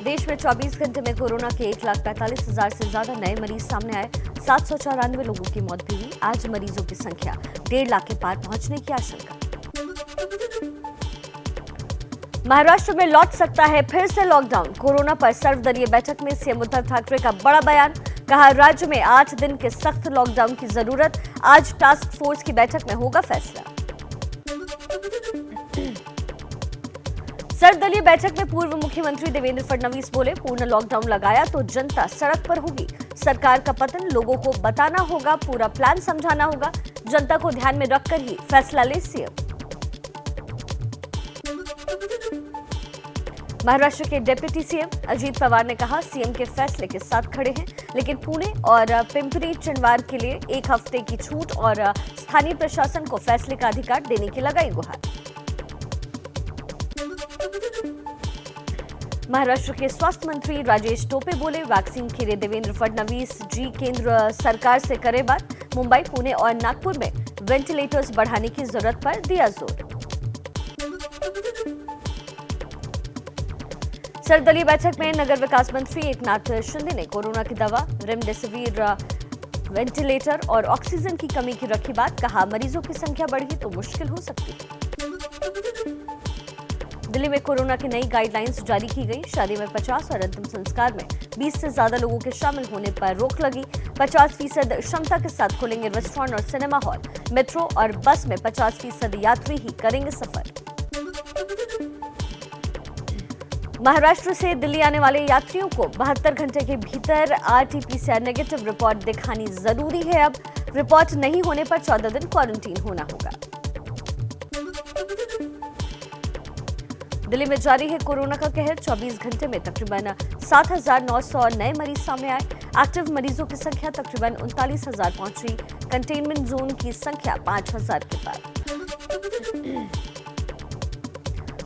देश में 24 घंटे में कोरोना के 1,45,000 से ज्यादा नए मरीज सामने आए। 794 लोगों की मौत भी हुई। आज मरीजों की संख्या 1.5 लाख के पार पहुंचने की आशंका। महाराष्ट्र में लौट सकता है फिर से लॉकडाउन। कोरोना पर सर्वदलीय बैठक में सीएम उद्धव ठाकरे का बड़ा बयान। कहा, राज्य में 8 दिन के सख्त लॉकडाउन की जरूरत। आज टास्क फोर्स की बैठक में होगा फैसला। सर्वदलीय बैठक में पूर्व मुख्यमंत्री देवेंद्र फडणवीस बोले, पूर्ण लॉकडाउन लगाया तो जनता सड़क पर होगी। सरकार का पतन लोगों को बताना होगा, पूरा प्लान समझाना होगा। जनता को ध्यान में रखकर ही फैसला ले सीएम। महाराष्ट्र के डिप्टी सीएम अजीत पवार ने कहा, सीएम के फैसले के साथ खड़े हैं, लेकिन पुणे और पिंपरी चिंदवाड़ के लिए 1 हफ्ते की छूट और स्थानीय प्रशासन को फैसले का अधिकार देने की लगाई गुहार। महाराष्ट्र के स्वास्थ्य मंत्री राजेश टोपे बोले, वैक्सीन के लिए देवेंद्र फडणवीस जी केंद्र सरकार से करे बात। मुंबई, पुणे और नागपुर में वेंटिलेटर्स बढ़ाने की जरूरत पर दिया जोर। सर्वदलीय बैठक में नगर विकास मंत्री एकनाथ शिंदे ने कोरोना की दवा, रेमडेसिविर, वेंटिलेटर और ऑक्सीजन की कमी की रखी बात। कहा, मरीजों की संख्या बढ़ी तो मुश्किल हो सकती है। दिल्ली में कोरोना की नई गाइडलाइंस जारी की गई। शादी में 50 और अंतिम संस्कार में 20 से ज्यादा लोगों के शामिल होने पर रोक लगी। 50% क्षमता के साथ खुलेंगे रेस्टोरेंट और सिनेमा हॉल। मेट्रो और बस में 50% यात्री ही करेंगे सफर। महाराष्ट्र से दिल्ली आने वाले यात्रियों को 72 घंटे के भीतर आरटी-पीसीआर नेगेटिव रिपोर्ट दिखानी जरूरी है। अब रिपोर्ट नहीं होने पर 14 दिन क्वारंटीन होना होगा। दिल्ली में जारी है कोरोना का कहर। 24 घंटे में तकरीबन 7,900 नए मरीज सामने आए। एक्टिव मरीजों की संख्या तकरीबन 39,000 पहुंची। कंटेनमेंट जोन की संख्या 5,000 के पार।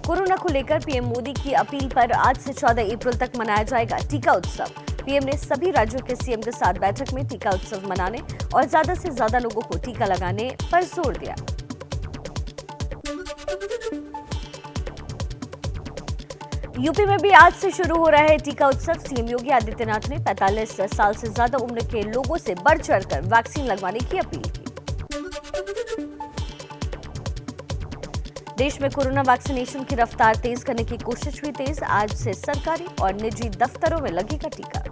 कोरोना को लेकर पीएम मोदी की अपील पर आज से 14 अप्रैल तक मनाया जाएगा टीका उत्सव। पीएम ने सभी राज्यों के सीएम के साथ बैठक में टीका उत्सव मनाने और ज्यादा से ज्यादा लोगों को टीका लगाने पर जोर दिया। यूपी में भी आज से शुरू हो रहा है टीका उत्सव। सीएम योगी आदित्यनाथ ने 45 साल से ज्यादा उम्र के लोगों से बढ़ चढ़कर वैक्सीन लगवाने की अपील की। देश में कोरोना वैक्सीनेशन की रफ्तार तेज करने की कोशिश हुई तेज। आज से सरकारी और निजी दफ्तरों में लगेगा टीका।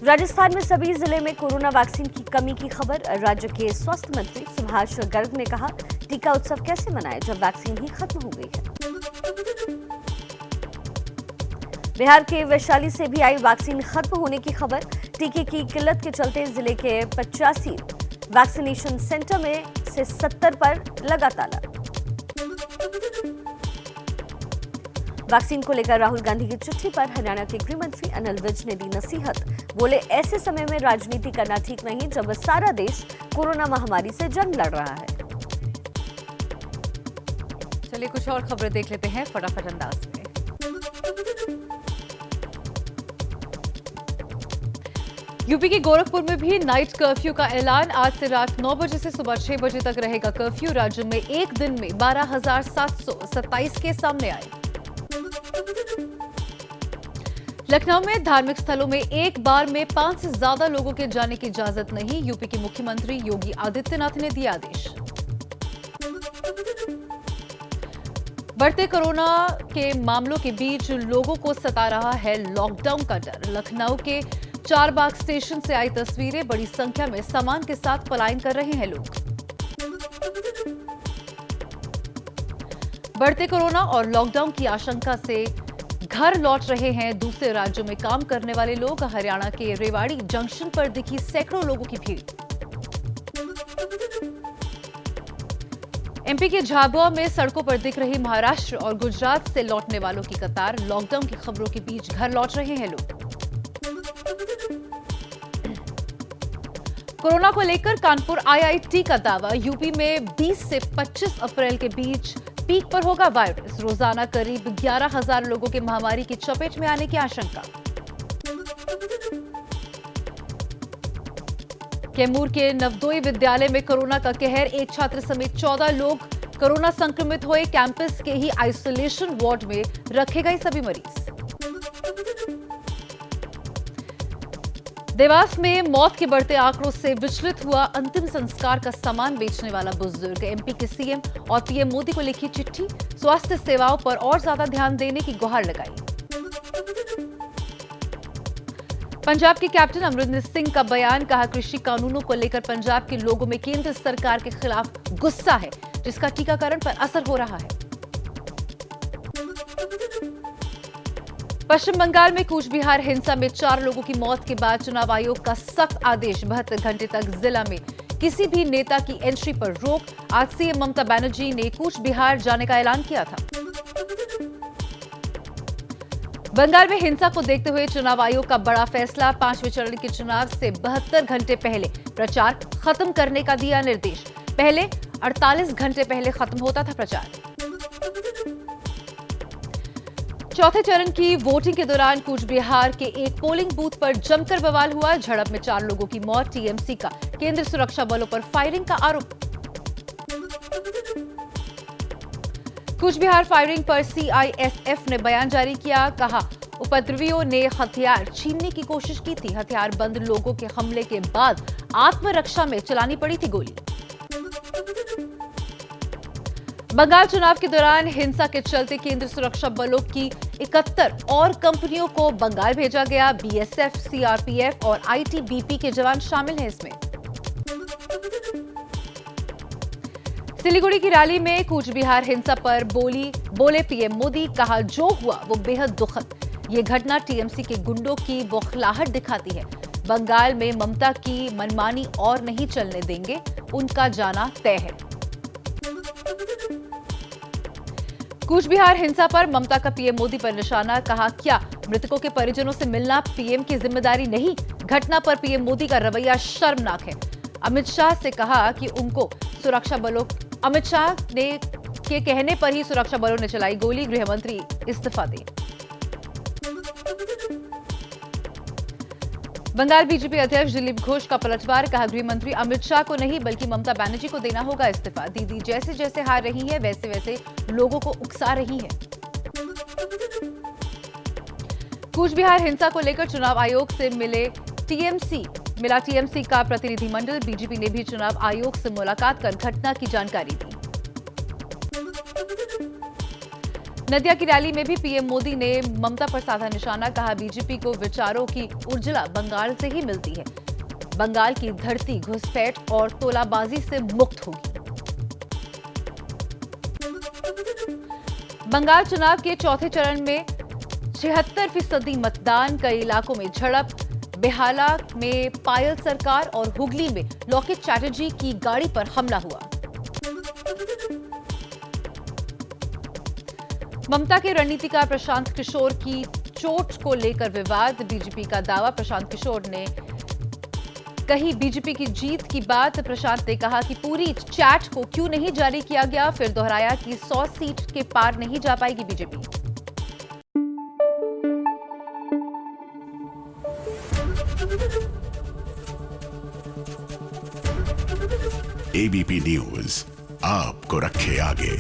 राजस्थान में सभी जिले में कोरोना वैक्सीन की कमी की खबर। राज्य के स्वास्थ्य मंत्री सुभाष गर्ग ने कहा, टीका उत्सव कैसे मनाएं जब वैक्सीन ही खत्म हो गई है। बिहार के वैशाली से भी आई वैक्सीन खत्म होने की खबर। टीके की किल्लत के चलते जिले के 85 वैक्सीनेशन सेंटर में से 70 पर लगा ताला। वैक्सीन को लेकर राहुल गांधी की चिट्ठी पर हरियाणा के गृह मंत्री अनिल विज ने दी नसीहत। बोले, ऐसे समय में राजनीति करना ठीक नहीं जब सारा देश कोरोना महामारी से जंग लड़ रहा है। चलिए कुछ और खबरें देख लेते हैं फटाफट अंदाज में। यूपी के गोरखपुर में भी नाइट कर्फ्यू का ऐलान। आज से रात 9 बजे से सुबह 6 बजे तक रहेगा कर्फ्यू। राज्य में एक दिन में 12,727 केस सामने आए। लखनऊ में धार्मिक स्थलों में एक बार में 5 से ज्यादा लोगों के जाने की इजाजत नहीं। यूपी के मुख्यमंत्री योगी आदित्यनाथ ने दिया आदेश। बढ़ते कोरोना के मामलों के बीच लोगों को सता रहा है लॉकडाउन का डर। लखनऊ के चारबाग स्टेशन से आई तस्वीरें। बड़ी संख्या में सामान के साथ पलायन कर रहे हैं लोग। बढ़ते कोरोना और लॉकडाउन की आशंका से घर लौट रहे हैं दूसरे राज्यों में काम करने वाले लोग। हरियाणा के रेवाड़ी जंक्शन पर दिखी सैकड़ों लोगों की भीड़। एमपी के झाबुआ में सड़कों पर दिख रही महाराष्ट्र और गुजरात से लौटने वालों की कतार। लॉकडाउन की खबरों के बीच घर लौट रहे हैं लोग। कोरोना को लेकर कानपुर आईआईटी का दावा। यूपी में 20 से 25 अप्रैल के बीच पीक पर होगा वायरस। रोजाना करीब 11,000 लोगों के महामारी की चपेट में आने की आशंका। कैमूर के नवदोई विद्यालय में कोरोना का कहर, एक छात्र समेत 14 लोग कोरोना संक्रमित हुए। कैंपस के ही आइसोलेशन वार्ड में रखे गए सभी मरीज। देवास में मौत के बढ़ते आंकड़ों से विचलित हुआ। अंतिम संस्कार का सामान बेचने वाला बुजुर्ग एमपी के सीएम और पीएम मोदी को लिखी चिट्ठी, स्वास्थ्य सेवाओं पर और ज्यादा ध्यान देने की गुहार लगाई। पंजाब के कैप्टन अमरिंदर सिंह का बयान, कहा कृषि कानूनों को लेकर पंजाब के लोगों में केंद्र सरकार के खिलाफ गुस्सा है, जिसका टीकाकरण पर असर हो रहा है। पश्चिम बंगाल में कूच बिहार हिंसा में 4 लोगों की मौत के बाद चुनाव आयोग का सख्त आदेश, 72 घंटे तक जिला में किसी भी नेता की एंट्री पर रोक। आज सीएम ममता बनर्जी ने कूच बिहार जाने का ऐलान किया था। बंगाल में हिंसा को देखते हुए चुनाव आयोग का बड़ा फैसला, 5वें चरण के चुनाव से 72 घंटे पहले प्रचार खत्म करने का दिया निर्देश। पहले 48 घंटे पहले खत्म होता था प्रचार। चौथे चरण की वोटिंग के दौरान कूच बिहार के एक पोलिंग बूथ पर जमकर बवाल हुआ। झड़प में 4 लोगों की मौत। टीएमसी का केंद्रीय सुरक्षा बलों पर फायरिंग का आरोप। कूच बिहार फायरिंग पर सीआईएसएफ ने बयान जारी किया, कहा उपद्रवियों ने हथियार छीनने की कोशिश की थी। हथियारबंद लोगों के हमले के बाद आत्मरक्षा में चलानी पड़ी थी गोली। बंगाल चुनाव के दौरान हिंसा के चलते केंद्र सुरक्षा बलों की 71 और कंपनियों को बंगाल भेजा गया। बीएसएफ, सीआरपीएफ और आईटीबीपी के जवान शामिल हैं इसमें। सिलीगुड़ी की रैली में कूच बिहार हिंसा पर बोले पीएम मोदी, कहा जो हुआ वो बेहद दुखद। ये घटना टीएमसी के गुंडों की बौखलाहट दिखाती है। बंगाल में ममता की मनमानी और नहीं चलने देंगे, उनका जाना तय है। कूच बिहार हिंसा पर ममता का पीएम मोदी पर निशाना, कहा क्या मृतकों के परिजनों से मिलना पीएम की जिम्मेदारी नहीं? घटना पर पीएम मोदी का रवैया शर्मनाक है। अमित शाह से कहा कि उनको सुरक्षा बलों अमित शाह के कहने पर ही सुरक्षा बलों ने चलाई गोली। गृहमंत्री इस्तीफा दें। बंगाल बीजेपी अध्यक्ष दिलीप घोष का पलटवार, कहा गृहमंत्री अमित शाह को नहीं बल्कि ममता बनर्जी को देना होगा इस्तीफा। दीदी जैसे जैसे हार रही है वैसे वैसे लोगों को उकसा रही है। कूच बिहार हिंसा को लेकर चुनाव आयोग से मिला टीएमसी का प्रतिनिधिमंडल। बीजेपी ने भी चुनाव आयोग से मुलाकात कर घटना की जानकारी दी। नदिया की रैली में भी पीएम मोदी ने ममता पर साधा निशाना, कहा बीजेपी को विचारों की ऊर्जा बंगाल से ही मिलती है। बंगाल की धरती घुसपैठ और तोलाबाजी से मुक्त होगी। बंगाल चुनाव के चौथे चरण में 76% मतदान, कई इलाकों में झड़प। बेहाला में पायल सरकार और हुगली में लोकेट चैटर्जी की गाड़ी पर हमला हुआ। ममता के रणनीतिकार प्रशांत किशोर की चोट को लेकर विवाद। बीजेपी का दावा, प्रशांत किशोर ने कही बीजेपी की जीत की बात। प्रशांत ने कहा कि पूरी चैट को क्यों नहीं जारी किया गया, फिर दोहराया कि 100 सीट के पार नहीं जा पाएगी बीजेपी। एबीपी न्यूज आपको रखे आगे।